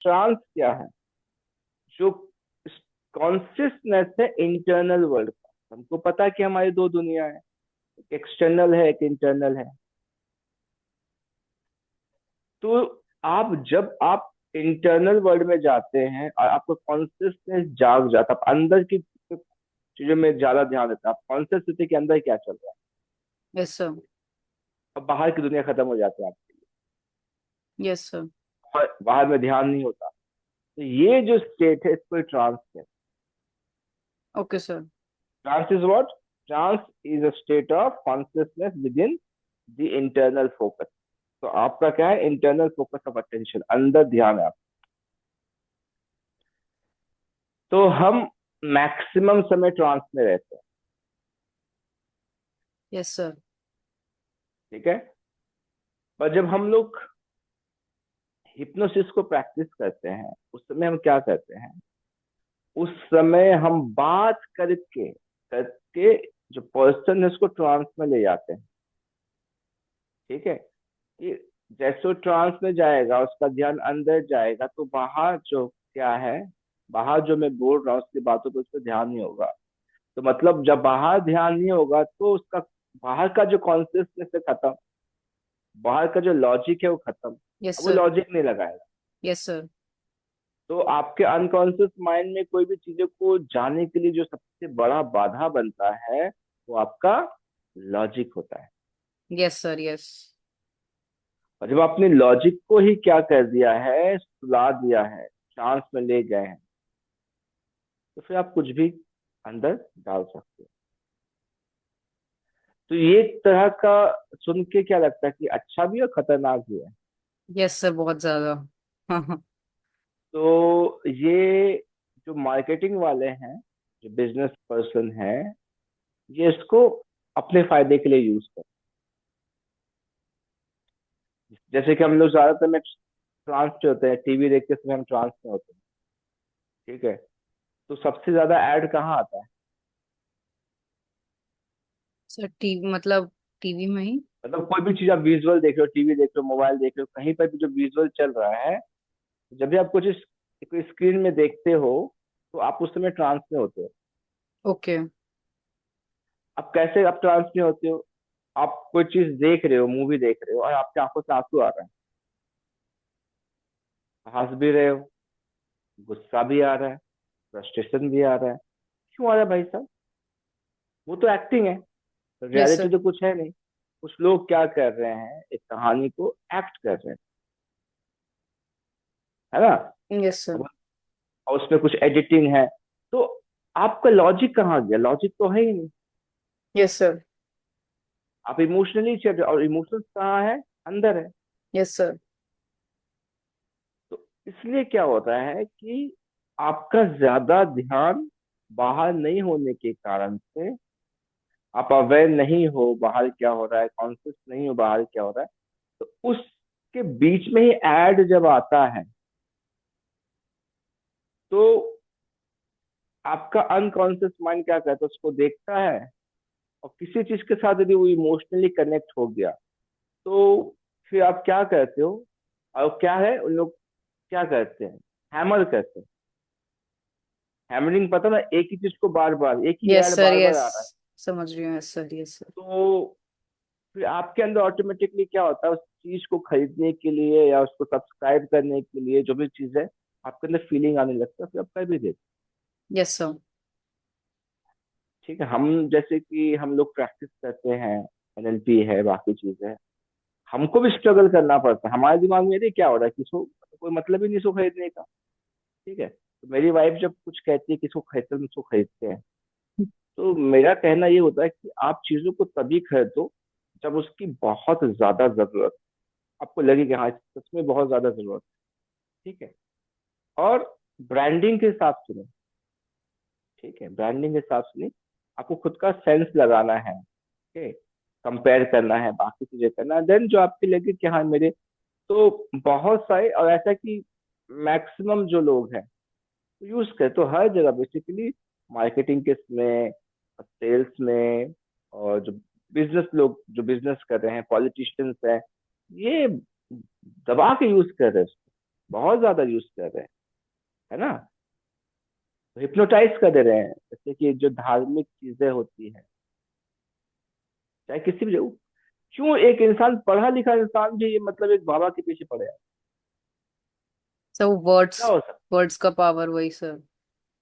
Trans क्या है? जो कॉन्सियसनेस है इंटरनल वर्ल्ड का। हमको पता है कि हमारी दो दुनिया है, एक एक्सटर्नल है, एक इंटरनल है। तो आप जब आप इंटरनल वर्ल्ड में जाते हैं और आपका कॉन्सियसनेस जाग जाता है, आप अंदर की चीजों में ज्यादा ध्यान देता है, आप कॉन्सियस होते हैं कि अंदर क्या चल रहा है, यस सर। और बाहर की दुनिया खत्म हो जाती है आपके लिए। Yes sir. बाहर में ध्यान नहीं होता। तो ये जो स्टेट है इसको ट्रांस है। Okay sir. Trance is what? Trance is a state of consciousness within the internal focus. तो आपका क्या है? इंटरनल फोकस ऑफ अटेंशन, अंदर ध्यान है आप। तो हम मैक्सिमम समय ट्रांस में रहते हैं। Yes sir. ठीक है। पर जब हम लोग हिप्नोसिस को प्रैक्टिस करते हैं उस समय हम क्या करते हैं? उस समय हम बात करके करके जो पर्सन है उसको ट्रांस में ले जाते हैं। ठीक है। कि जैसे वो ट्रांस में जाएगा, उसका ध्यान अंदर जाएगा, तो बाहर जो क्या है, बाहर जो मैं बोल रहा हूँ उसकी बातों पर उस पर ध्यान नहीं होगा। तो मतलब जब बाहर ध्यान नहीं होगा तो उसका बाहर का जो कॉन्सियसनेस है खत्म, बाहर का जो लॉजिक है वो खत्म। यस अब वो सर। लॉजिक नहीं लगाएगा। Yes sir. तो आपके अनकॉन्शियस माइंड में कोई भी चीजों को जानने के लिए जो सबसे बड़ा बाधा बनता है वो आपका लॉजिक होता है। Yes sir. यस। और जब आपने लॉजिक को ही क्या कर दिया है, सुला दिया है, चांस में ले गए हैं, तो फिर आप कुछ भी अंदर डाल सकते हो। तो ये एक तरह का सुन के क्या लगता है कि अच्छा भी और खतरनाक भी है। यस सर, बहुत ज्यादा। हाँ हाँ। तो ये जो मार्केटिंग वाले हैं, जो बिजनेस पर्सन है, ये इसको अपने फायदे के लिए यूज करते हैं। जैसे कि हम लोग ज्यादातर में ट्रांस पे होते हैं, टीवी देखते समय हम ट्रांस में होते हैं। ठीक है। तो सबसे ज्यादा ऐड कहाँ आता है? सर टीवी मतलब टीवी में ही। मतलब कोई भी चीज आप विजुअल देख रहे हो, टीवी देख रहे हो, मोबाइल देख रहे हो, कहीं पर भी जो विजुअल चल रहा है, जब भी आप कुछ कोई स्क्रीन में देखते हो तो आप उस समय ट्रांस में होते हो। ओके। अब कैसे आप ट्रांस में होते हो? आप कोई चीज देख रहे हो, मूवी देख रहे हो, और आपकी आंखों से आंसू आ रहे हैं, हंस भी रहे हो, गुस्सा भी आ रहा है, फ्रस्ट्रेशन भी आ रहा है। क्यों आ रहा है भाई साहब? वो तो एक्टिंग है, यस रियलिटी सर। तो कुछ है नहीं। कुछ लोग क्या कर रहे हैं, एक कहानी को एक्ट कर रहे हैं, है ना? Yes sir. अब और उसमें कुछ एडिटिंग है। तो आपका लॉजिक कहाँ गया? लॉजिक तो है ही नहीं। Yes sir. आप इमोशनली चल रहे हो, और इमोशंस कहाँ है? अंदर है। Yes sir. तो इसलिए क्या होता है कि आपका ज्यादा ध्यान बाहर नहीं होने के कारण से आप अवेयर नहीं हो बाहर क्या हो रहा है, कॉन्शियस नहीं हो बाहर क्या हो रहा है। तो उसके बीच में ही एड जब आता है, तो आपका अनकॉन्शियस माइंड क्या करता है, उसको देखता है, और किसी चीज के साथ यदि वो इमोशनली कनेक्ट हो गया, तो फिर आप क्या करते हो? और क्या है, उन लोग क्या करते हैं? हैमर करते हैं। हैमरिंग, पता ना, एक ही चीज को बार बार, एक ही यस ऐड सर। बार बार यस। आ रहा है। समझ रही हूँ। Yes sir. Yes sir. तो फिर आपके अंदर ऑटोमेटिकली क्या होता है, उस चीज को खरीदने के लिए या उसको सब्सक्राइब करने के लिए, जो भी चीज है, आपके अंदर फीलिंग आने लगता है, फिर आप कर भी देते। Yes sir. ठीक है। हम जैसे कि हम लोग प्रैक्टिस करते हैं, एनएलपी है, बाकी चीज है, हमको भी स्ट्रगल करना पड़ता है। हमारे दिमाग में ये क्या हो रहा है, किसको कोई मतलब ही नहीं इसको खरीदने का। ठीक है। तो मेरी वाइफ जब कुछ कहती है कि इसको खरीदते हैं, हम इसको खरीदते हैं, तो मेरा कहना ये होता है कि आप चीजों को तभी खरीदो जब उसकी बहुत ज्यादा जरूरत, आपको लगे कि हाँ सच में बहुत ज्यादा जरूरत है। ठीक है। और ब्रांडिंग के हिसाब से नहीं। ठीक है, ब्रांडिंग के हिसाब से नहीं, आपको खुद का सेंस लगाना है। ओके। कंपेयर करना है, बाकी चीजें करना है, देन जो आपके लगे कि हाँ मेरे, तो बहुत सारे, और ऐसा कि मैक्सिमम जो लोग हैं यूज करते, तो हर जगह बेसिकली, मार्केटिंग के इसमें, सेल्स में, और जो बिजनेस लोग जो बिजनेस कर रहे हैं, पॉलिटिशियंस हैं, ये दबा के यूज कर रहे हैं इसको। बहुत ज्यादा यूज कर रहे हैं, है ना। हिप्नोटाइज कर दे रहे हैं, जैसे कि जो धार्मिक चीजें होती है, चाहे किसी भी, क्यों एक इंसान, पढ़ा लिखा इंसान भी मतलब एक बाबा के पीछे पड़े है? सर वो वर्ड्स, क्या हो सकता वर्ड्स का पावर, वही सर। है?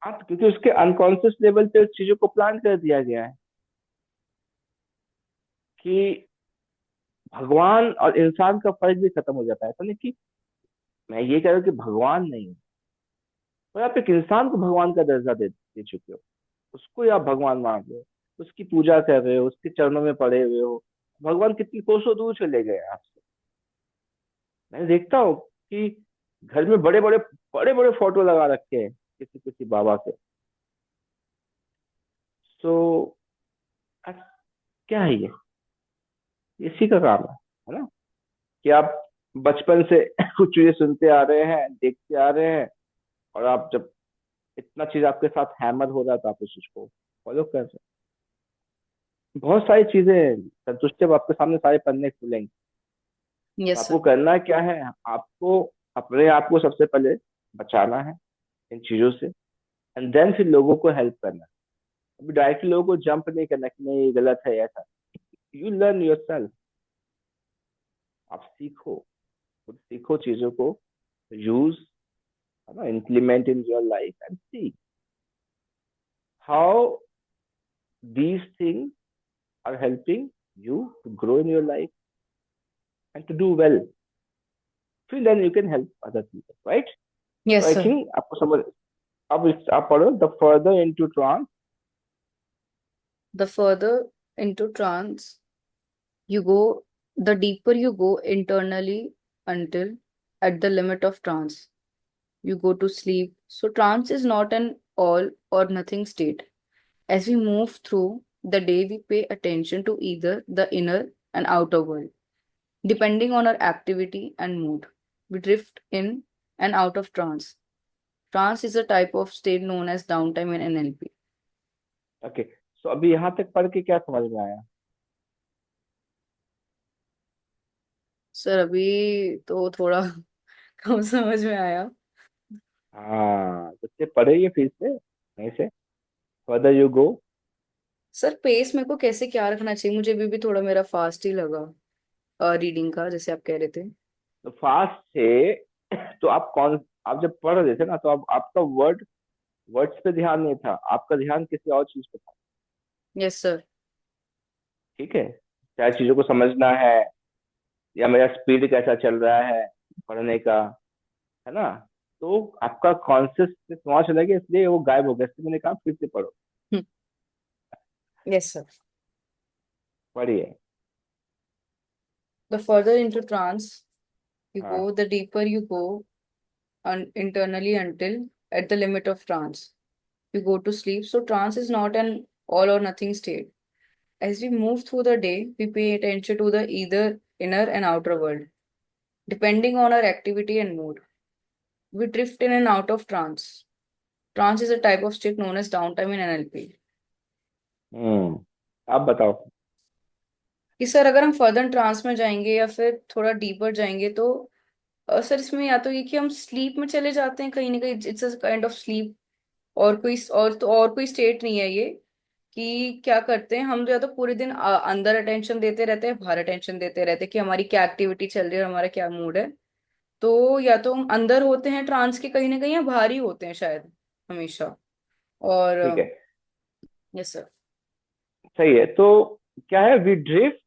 हाँ, क्योंकि उसके अनकॉन्शियस लेवल पे उस चीजों को प्लान कर दिया गया है कि भगवान और इंसान का फर्क भी खत्म हो जाता है। ऐसा नहीं कि मैं ये कह रहा हूँ कि भगवान नहीं है, पर आप एक इंसान को भगवान का दर्जा दे चुके हो, उसको ही आप भगवान मान रहे हो, उसकी पूजा कर रहे हो, उसके चरणों में पड़े हुए हो। भगवान कितनी कोसों दूर चले गए हैं आपसे। मैं देखता हूँ कि घर में बड़े बड़े फोटो लगा रखे हैं किसी किसी बाबा के। सो क्या है ये? इसी का काम है ना, कि आप बचपन से कुछ चीजें सुनते आ रहे हैं, देखते आ रहे हैं, और आप जब इतना चीज आपके साथ हैमर हो रहा है तो आप उस चीज को फॉलो कर रहे हैं। बहुत सारी चीजें संतुष्टि, अब आपके सामने सारे पन्ने खुलेंगे। तो यस आपको सर। करना क्या है? आपको अपने आप को सबसे पहले बचाना है इन चीजों से, एंड देन फिर लोगों को हेल्प करना है। अभी डायरेक्टली लोगों को जंप नहीं करना कि नहीं ये गलत है ऐसा। You learn your self. आप सीखो, खुद सीखो चीजों को, यूज, है ना, implement in your life and see how these things are helping you to grow in your life and to do well. So then you can help other people, right? So yes I sir. think आपको समझ, अब आप पढ़ो the further into trance. The further into trans you go, the deeper you go internally until at the limit of trance you go to sleep. So trance is not an all or nothing state. As we move through the day, we pay attention to either the inner and outer world, depending on our activity and mood. We drift in and out of trance. Trance is a type of state known as downtime in NLP. Okay, so अभी यहाँ तक पढ़ के क्या समझ में आया? Sir अभी तो थोड़ा कम समझ में आया। हाँ, तो इससे पढ़िए फिर से वहीं से, further you go. Sir pace मेरे को कैसे क्या रखना चाहिए? मुझे अभी भी थोड़ा मेरा फास्ट ही लगा रीडिंग का, जैसे आप कह रहे थे। तो फास्ट से तो आप कौन, आप जब पढ़ रहे थे ना, तो आप आपका वर्ड्स पे ध्यान नहीं था, आपका ध्यान किसी और चीज पे था। Yes sir. ठीक है, चाहे चीजों को समझना है, या मेरा स्पीड कैसा चल रहा है पढ़ने का, है ना। तो आपका कॉन्शियसनेस वहां चला गया, इसलिए वो गायब हो गया, इसलिए मैंने कहा फिर से पढ़ो। Yes sir. पढ़िए। The further into trans you go, हाँ। the deeper you go internally until at the limit of trance you go to sleep. So trance is not an all or nothing state. As we move through the day, we pay attention to the either inner and outer world, depending on our activity and mood. We drift in and out of trance. Trance is a type of state known as downtime in NLP. आप बताओ। कि sir अगर हम further trans में जाएंगे या फिर थोड़ा डीपर जाएंगे तो सर इसमें या तो ये कि हम स्लीप में चले जाते हैं कहीं ना कहीं, it's a kind of sleep. और कोई स्टेट नहीं है ये। कि क्या करते हैं हम, या तो पूरे दिन अंदर अटेंशन देते रहते हैं, बाहर अटेंशन देते रहते हैं कि हमारी क्या एक्टिविटी चल रही है और हमारा क्या मूड है। तो या तो हम अंदर होते हैं ट्रांस के कहीं ना कहीं, या बाहर ही होते हैं शायद हमेशा। और ठीक है, यस सर। सही है। तो क्या है, we drift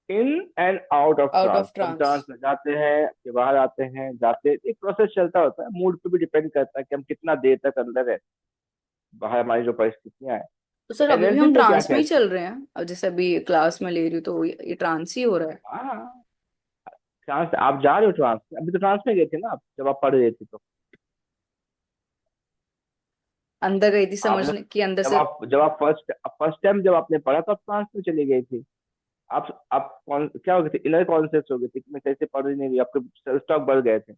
in and out of out trance. Of हम ट्रांस। ट्रांस में जाते हैं, फिर बाहर आते हैं, जाते हैं, एक प्रोसेस चलता होता है, मूड पे भी डिपेंड करता है कि हम कितना देर तक अंदर है, बाहर हमारी जो परिस्थितियां हैं। तो तो सर अभी भी एनएलपी हम में क्या ट्रांस में ही कहते हैं? चल रहे हैं, अब जैसे अभी क्लास में ले रही हूँ तो ये ट्रांस ही हो रहा है। हाँ, ट्रांस आप जा रहे हो, ट्रांस में अभी तो ट्रांस में गए थे ना आप, जब आप पढ़ रहे थे तो। अंदर गई थी आपने, समझने की, अंदर से। जब आप फर्स्ट फर्स्ट टाइम जब आपने पढ़ा तो आप ट्रांस में चली गई थी। आप कौन क्या हो गए थे, इनर कॉन्शियस हो गए थे कि मैं कैसे पढ़ रही नहीं रही, आपके सेल्फ टॉक बढ़ गए थे,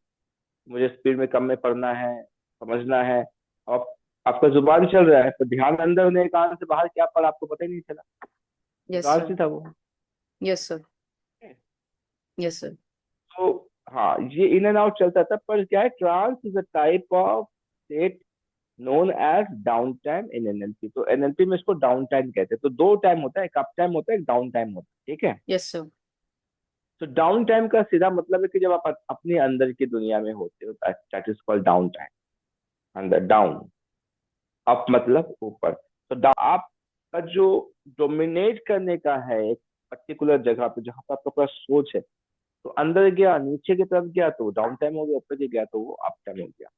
मुझे स्पीड में कम में पढ़ना है, समझना है। अब आपका जुबान चल रहा है, तो ध्यान अंदर होने के कारण से बाहर क्या पढ़ा आपको पता ही नहीं चला। Yes trans sir. ही था वो। Yes sir. Yes sir. तो हाँ, ये इन एंड आउट चलता था, पर क्या है, trance is a type of state known as down time in NLP. तो एनएलपी में इसको डाउन टाइम कहते हैं। तो दो टाइम होता है, एक अप टाइम होता है, एक डाउन टाइम होता है, ठीक है। Yes sir. तो डाउन टाइम का सीधा मतलब है कि जब आप अपने अंदर की दुनिया में होते हो, that is called down time. अंदर डाउन, अप मतलब ऊपर। तो आपका जो डोमिनेट करने का है एक पर्टिकुलर जगह पे, जहाँ पे आपका पूरा सोच है, तो अंदर गया, नीचे की तरफ गया तो डाउन टाइम हो गया, ऊपर की गया तो वो अप टाइम हो गया।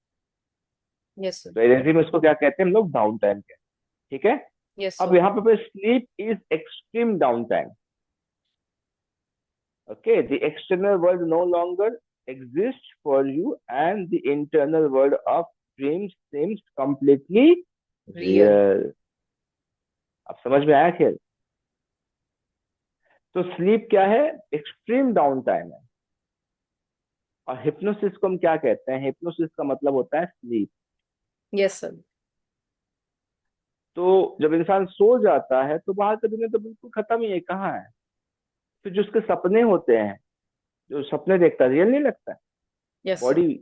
Yes sir. तो एनर्जी में इसको क्या कहते हैं हम लोग, डाउन टाइम कहते हैं, ठीक है। यस अब सर। यहाँ पे sleep is extreme down time. Okay, the external world no longer exists for you, and the internal world of dreams seems completely real. real. अब समझ में आया खेल। तो स्लीप क्या है, एक्सट्रीम डाउन टाइम है। और हिप्नोसिस को हम क्या कहते हैं, हिप्नोसिस का मतलब होता है स्लीप। Yes sir. तो जब इंसान सो जाता है तो बाहर की दुनिया तो बिल्कुल खत्म ही है, कहाँ है। फिर जो उसके सपने होते हैं, जो सपने देखता है, रियल नहीं लगता है। Yes sir. बॉडी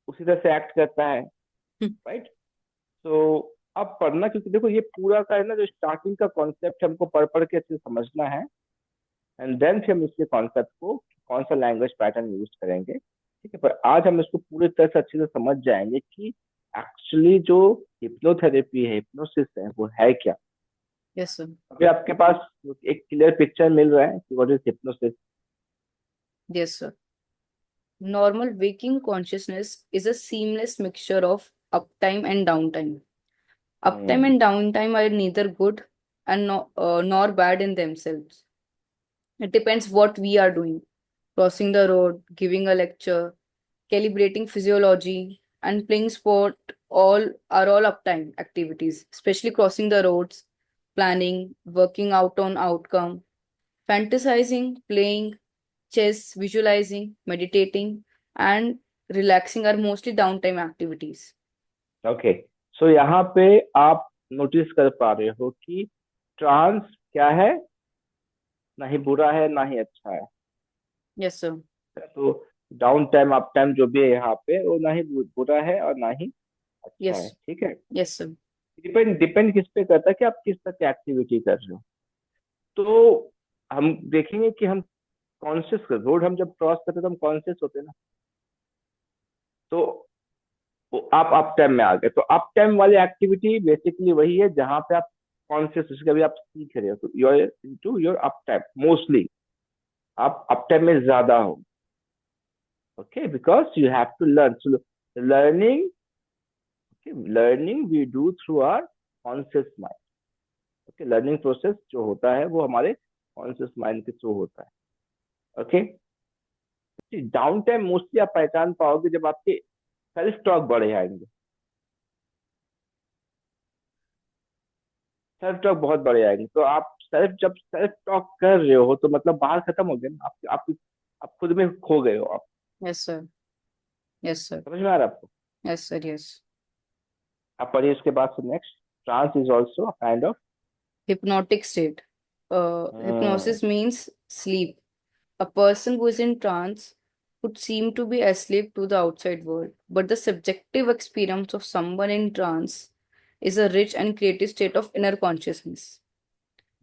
उसी तरह से एक्ट करता है, राइट। तो अब पढ़ना, क्योंकि देखो ये पूरा का है ना, जो स्टार्टिंग का कॉन्सेप्ट हमको पढ़ पढ़ के अच्छे से समझना है, एंड देन फिर हम इसके कॉन्सेप्ट को कौन सा लैंग्वेज पैटर्न यूज करेंगे, ठीक है। पर आज हम इसको पूरी तरह से अच्छे से समझ जाएंगे कि एक्चुअली जो हिप्नोथेरेपी है, हिप्नोसिस है, वो है क्या। Yes sir. अभी आपके पास एक क्लियर पिक्चर मिल रहा है कि what is hypnosis. Yes sir. Normal waking consciousness is a seamless mixture of uptime and downtime. Uptime hmm. and downtime are neither good and nor bad in themselves. It depends what we are doing. Crossing the road, giving a lecture, calibrating physiology, and playing sport all are all uptime activities, especially crossing the roads, planning, working out on outcome, fantasizing, playing, chess, visualizing, meditating, and relaxing are mostly downtime activities. Okay, so यहाँ पे आप notice कर पा रहे हो कि trans क्या है, ना ही बुरा है ना ही अच्छा है। Yes, sir. तो डाउन टाइम अप टाइम जो भी है यहाँ पे, वो ना ही बुरा है और ना ही अच्छा है, Yes. ठीक है। Yes, sir. डिपेंड डिपेंड किस पे करता है कि आप किस तरह की एक्टिविटी कर रहे हो। तो हम देखेंगे कि हम कॉन्शियस रोड हम जब क्रॉस करते हैं तो हम कॉन्शियस होते हैं ना। तो आप अप टाइम में आ गए, तो अप टाइम वाली एक्टिविटी बेसिकली वही है जहां पे आप कॉन्शियस, उसके अभी आप सीख रहे हो, तो you're into your up time mostly. आप अप टाइम में ज्यादा हो, okay, because you have to learn. Learning, learning we do through our conscious mind. Okay, learning process जो होता है वो हमारे कॉन्शियस माइंड के थ्रू होता है, ओके। डाउन टाइम मोस्टली आप पहचान पाओगे जब आपके सेल्फ टॉक बढ़े आएंगे। सेल्फ टॉक बहुत बढ़े आएंगे, तो आप जब सेल्फ टॉक कर रहे हो तो मतलब बाहर खत्म हो गया ना, आप खुद में खो गए हो आप। Yes, sir. Yes, sir. समझ में आ रहा है आपको। Yes, sir. Yes. आप पढ़िए उसके बाद से next. Trance is also kind of. Hypnotic state. Hmm. Hypnosis means sleep. A person who is in trance would seem to be asleep to the outside world, but the subjective experience of someone in trance is a rich and creative state of inner consciousness.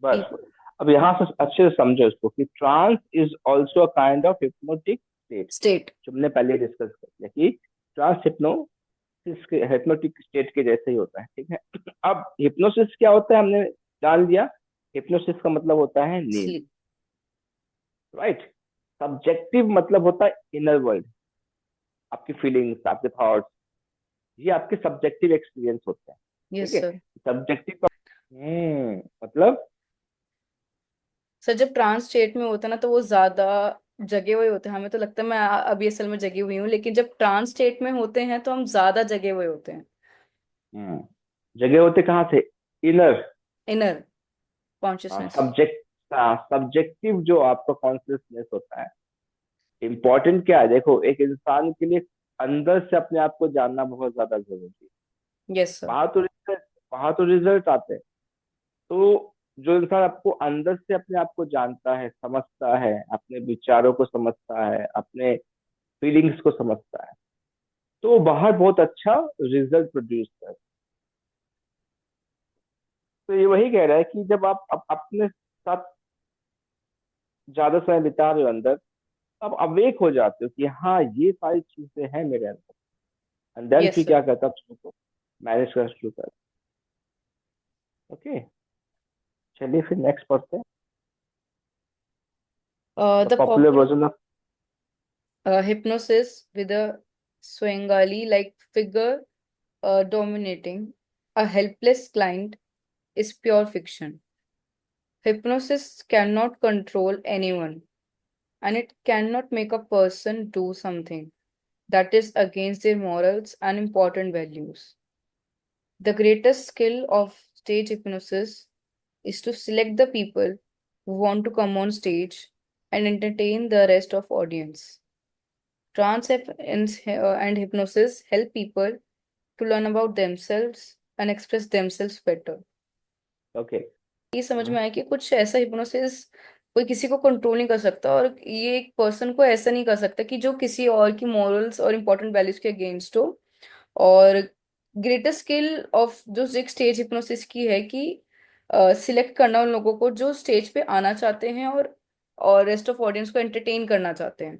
बस, People, अब यहाँ से अच्छे से समझो इसको कि trance is also kind of hypnotic state. state. जो हमने पहले डिस्कस कर लिया कि ट्रांस हिप्नोटिक स्टेट के जैसे ही होता है, ठीक है। अब हिप्नोसिस क्या होता है हमने जान लिया। हिप्नोसिस का मतलब होता है नींद, Sleep. राइट। सब्जेक्टिव मतलब होता है इनर वर्ल्ड, आपकी फीलिंग्स, आपके थॉट्स, ये आपके सब्जेक्टिव एक्सपीरियंस होते हैं, ठीक Yes, है। sir. सब्जेक्टिव का मतलब। सर जब ट्रांस स्टेट में होता है ना तो वो ज्यादा जगे हुए होते हैं, हमें तो लगता है मैं अभी असल में जगी हुई हूँ, लेकिन जब ट्रांस स्टेट में होते हैं तो हम ज्यादा जगे हुए होते हैं। हम्म, जगह होते कहाँ से, inner. Inner consciousness. Subject subjective जो आपका कॉन्शियसनेस होता है, इम्पोर्टेंट क्या है, देखो एक इंसान के लिए अंदर से अपने आप को जानना बहुत ज्यादा जरूरी है। Yes sir. बाहर तो रिजल्ट बाहर तो रिजल्ट आते हैं। तो जो इंसान आपको अंदर से अपने आप को जानता है, समझता है, अपने विचारों को समझता है, अपने फीलिंग्स को समझता है, तो वो बाहर बहुत अच्छा रिजल्ट प्रोड्यूस कर। तो ये वही कह रहा है कि जब आप अपने साथ ज्यादा समय बिता रहे हो अंदर, आप अवेक हो जाते हो कि हाँ ये सारी चीजें हैं मेरे अंदर, एंड देन Yes, फिर sir. क्या करता है उसको मैनेज करना शुरू कर। ओके, चलिए फिर नेक्स्ट पढ़ते हैं। The The popular popular version of. hypnosis with a Swengali-like figure dominating a helpless client is pure fiction. Hypnosis cannot control anyone, and it cannot make a person do something that is against their morals and important values. The greatest skill of stage hypnosis is to select the people who want to come on stage and entertain the rest of audience. And hypnosis help people to learn about themselves and express themselves better. Okay. ये समझ में आया कि कुछ ऐसा hypnosis कोई किसी को कंट्रोल नहीं कर सकता, और ये एक पर्सन को ऐसा नहीं कर सकता कि जो किसी और की मॉरल्स और इम्पोर्टेंट वैल्यूज के अगेंस्ट हो। और ग्रेटेस्ट स्किल ऑफ जो एक स्टेज हिप्नोसिस की है कि सिलेक्ट करना उन लोगों को जो स्टेज पे आना चाहते हैं और रेस्ट ऑफ ऑडियंस को एंटरटेन करना चाहते हैं।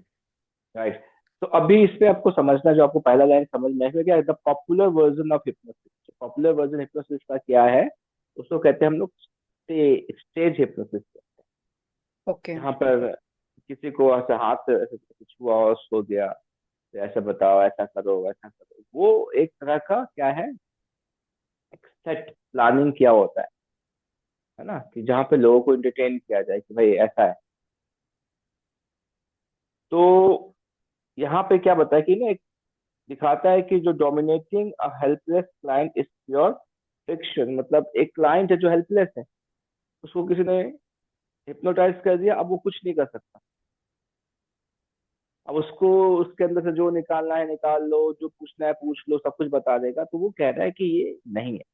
राइट। तो अभी इस पे आपको समझना, जो आपको पहला लाइन समझ में आएगा क्या, the popular version of hypnosis. Popular version hypnosis का क्या है, उसको कहते हैं हम लोग स्टेज हिप्नोसिस। ओके। यहाँ पर किसी को ऐसे हाथ से ऐसे कुछ हुआ और सो गया, तो ऐसा बताओ, ऐसा करो, वैसा करो, वो एक तरह का क्या है, एक सेट प्लानिंग किया होता है ना, कि जहाँ पे लोगों को एंटरटेन किया जाए कि भाई ऐसा है। तो यहाँ पे क्या बताया कि ना, एक दिखाता है कि जो dominating a helpless client is pure fiction. मतलब एक क्लाइंट है जो हेल्पलेस है, उसको किसी ने हिप्नोटाइज कर दिया, अब वो कुछ नहीं कर सकता। अब उसको उसके अंदर से जो निकालना है निकाल लो, जो पूछना है पूछ लो, सब कुछ बता देगा। तो वो कह रहा है कि ये नहीं है।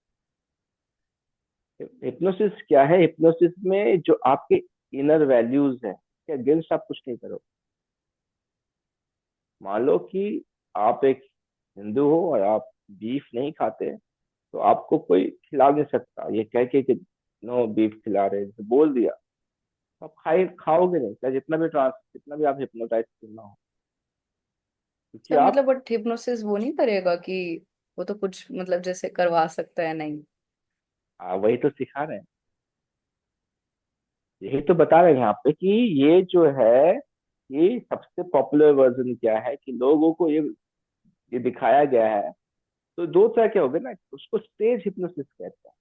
हिप्नोसिस क्या है, हिप्नोसिस में जो आपके इनर वैल्यूज है के अगेंस्ट आप कुछ नहीं करो। मान लो कि आप एक हिंदू हो और आप बीफ नहीं खाते, तो आपको कोई खिला नहीं सकता ये कह के कि नो बीफ खिला रहे हैं, तो बोल दिया, तो आप खाओगे नहीं, चाहे जितना भी आप हिप्नोटाइज करना हो, क्योंकि सर आप। मतलब बट हिप्नोसिस वो नहीं करेगा कि वो तो कुछ मतलब जैसे करवा सकता है नहीं। वही तो सिखा रहे हैं, यही तो बता रहे हैं यहाँ पे कि ये जो है, ये सबसे पॉपुलर वर्जन क्या है कि लोगों को ये दिखाया गया है। तो दो तरह के हो गए ना, उसको स्टेज हिप्नोसिस कहते हैं,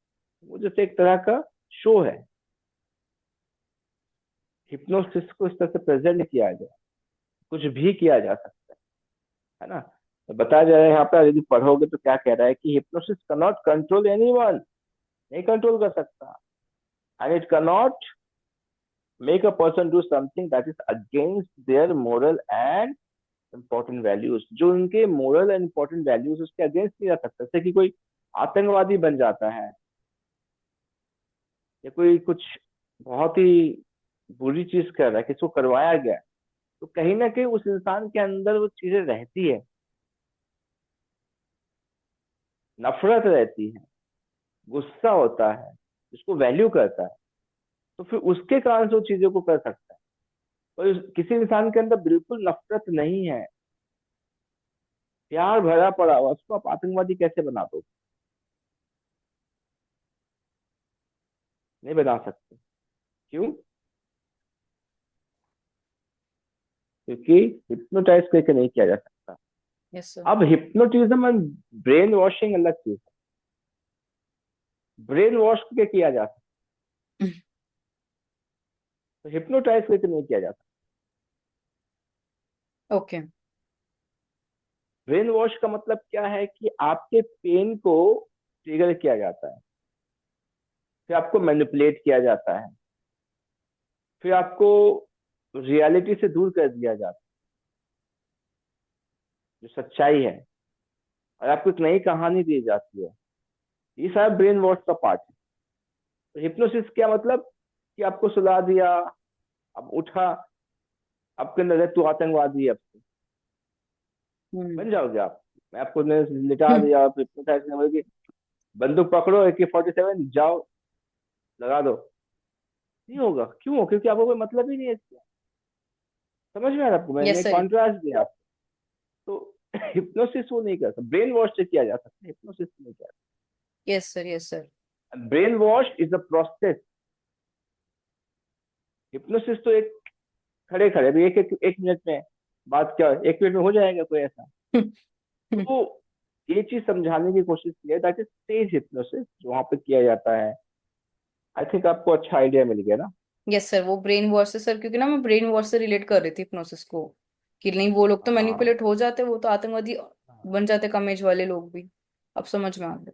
वो जैसे एक तरह का शो है। हिप्नोसिस को इस तरह से प्रेजेंट किया गया, कुछ भी किया जा सकता है ना। तो बताया जा रहा है यहाँ पे, यदि पढ़ोगे तो क्या कह रहा है कि हिप्नोसिस कैनॉट कंट्रोल एनीवन, नहीं कंट्रोल कर सकता, and it cannot make a person do something that is against their moral and important values. जो उनके मोरल एंड इंपॉर्टेंट वैल्यूज उसके अगेंस्ट नहीं जा सकता। जैसे कि कोई आतंकवादी बन जाता है, या कोई कुछ बहुत ही बुरी चीज कर रहा है, किसी को करवाया गया है, तो कहीं ना कहीं उस इंसान के अंदर वो चीजें रहती है, नफरत रहती है, गुस्सा होता है, उसको वैल्यू करता है, तो फिर उसके कारण से वो चीजों को कर सकता है। और किसी इंसान के अंदर बिल्कुल नफरत नहीं है, प्यार भरा पड़ा हुआ, उसको आप आतंकवादी कैसे बना दो? नहीं बना सकते। क्यों? क्योंकि हिप्नोटाइज करके नहीं किया जा सकता। Yes sir. अब हिप्नोटिज्म एंड ब्रेन वॉशिंग अलग चीज है। ब्रेन वॉश करके किया जा सकता, तो हिप्नोटाइज करके नहीं किया जा सकता। ओके। ब्रेन वॉश का मतलब क्या है कि आपके पेन को ट्रिगर किया जाता है, फिर आपको मैनिपुलेट किया जाता है, फिर आपको रियलिटी से दूर कर दिया जाता है, जो सच्चाई है, और आपको एक नई कहानी दी जाती है। ये सारा ब्रेन वॉश का पार्ट है। तो हिप्नोसिस क्या मतलब, कि आपको सुला दिया, अब उठा, आपके अंदर है, तू आतंकवादी है अब से, हम्म। बन जाओगे आप। मैं आपको लिटा दिया, आप हिप्नोटाइज करने बोले कि बंदूक पकड़ो AK-47, जाओ लगा दो, नहीं होगा। क्यों? क्योंकि आपको कोई मतलब ही नहीं है इसका। समझ में आ रहा है आपको? यस मैंने सर। कॉन्ट्रास्ट दिया आपको। तो हिप्नोसिस वो नहीं कर सकता, ब्रेन वॉश से किया जा सकता है, हिप्नोसिस नहीं किया। Yes sir. Yes sir. Brain wash is a process. Hypnosis तो एक खड़े खड़े अभी एक मिनट में बात, क्या 1 मिनट में हो जाएगा कोई ऐसा? तो ये चीज समझाने की कोशिश की है, दैट इज स्टेज हिप्नोसिस जो वहां पे किया जाता है। आई थिंक आपको अच्छा आइडिया मिल गया ना? यस सर, वो ब्रेन वॉश से सर, क्योंकि ना मैं ब्रेन वॉश से रिलेट कर रही थी हिप्नोसिस को, कि नहीं वो लोग तो हाँ मैनिपुलेट हो जाते, वो तो आतंकवादी हाँ। बन जाते, कम एज वाले लोग भी। अब समझ में आ गया।